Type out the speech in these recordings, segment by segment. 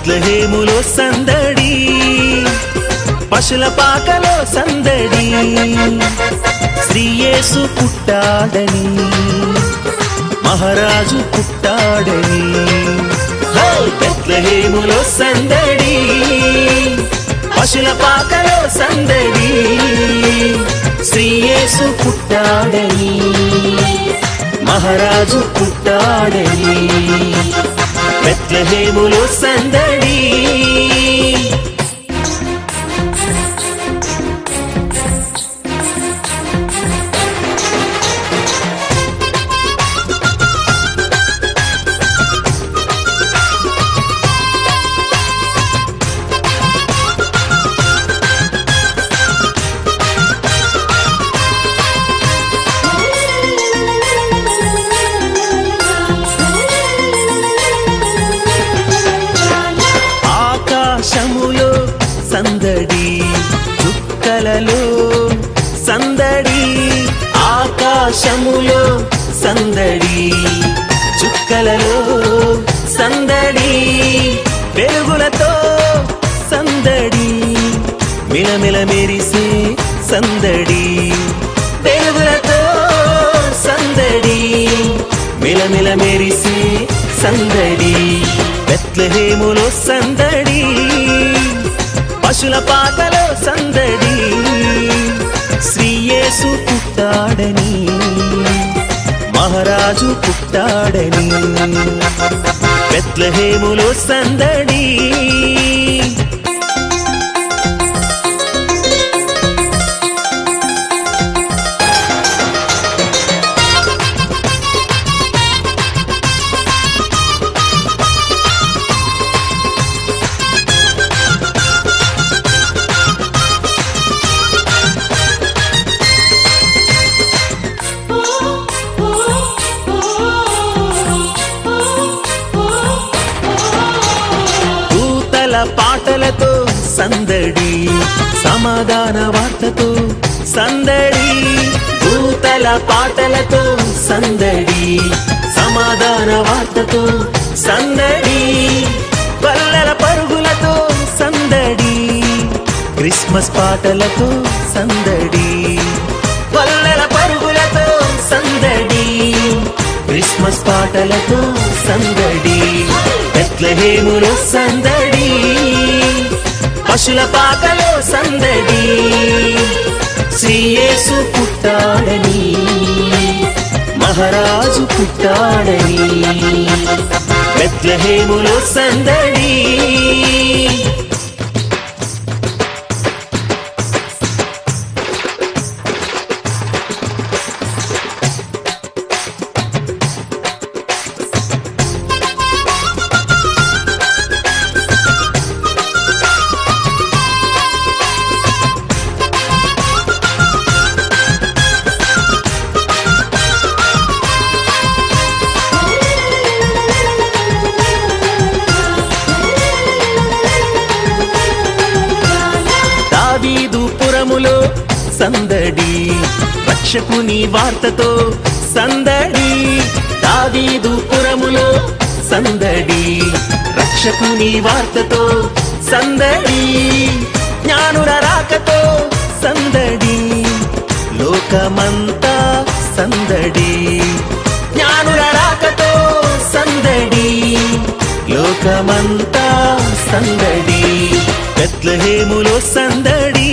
బెత్లెహేములో సందడి, పశుల పాకలో సందడి, శ్రీ యేసు పుట్టాడని, మహారాజు పుట్టాడని. బెత్లెహేములో సందడి, పశుల పాకలో సందడి, శ్రీ యేసు పుట్టాడని, మహారాజు పుట్టాడని. బెత్లెహేములో సందడి. ఆకాశములో సందడి, చుక్కలలో సందడి, ఆకాశములో సందడి, చుక్కలలో సందడి, వెలుగులతో సందడి, మిలమిల మెరిసే సందడి, వెలుగులతో సందడి, మిలమిల మెరిసే సందడి. బెత్లెహేములో సందడి, పశుల పాకలో సందడి, శ్రీ యేసు పుట్టాడని, మహారాజు పుట్టాడని. బెత్లెహేములో సందడి. పాటలతో సందడి, సమాధాన వార్తతో సందడి, దూతల పాటలతో సందడి, సమాధాన వార్తతో సందడి, పల్లెల పరుగులతో సందడి, క్రిస్మస్ పాటలతో సందడి, పల్లెల పరుగులతో సందడి, క్రిస్మస్ పాటలతో సందడి. బెత్లెహేములో సందడి, పశుల పాకలో సందడి, శ్రీ యేసు పుట్టాడని, మహారాజు పుట్టాడని. బెత్లెహేములో సందడి. దావీదుపురములో సందడి, రక్షకుని వార్తతో సందడి, దావీదుపురములో సందడి, రక్షకుని వార్తతో సందడి, జ్ఞానుల రాకతో సందడి, లోకమంతా సందడి, జ్ఞానుల రాకతో సందడి, లోకమంతా సందడి. బెత్లెహేములో సందడి,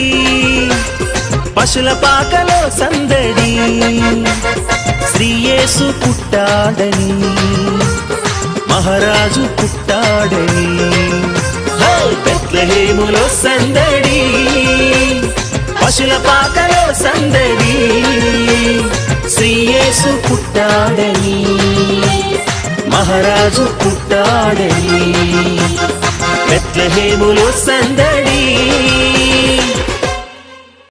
పశుల పాకలో సందడి, శ్రీ యేసు పుట్టాడని, మహారాజు పుట్టాడని. బెత్లెహేములో సందడి, పశుల పాకలో సందడి, శ్రీ యేసు పుట్టాడని, మహారాజు పుట్టాడని. బెత్లెహేములో సందడి.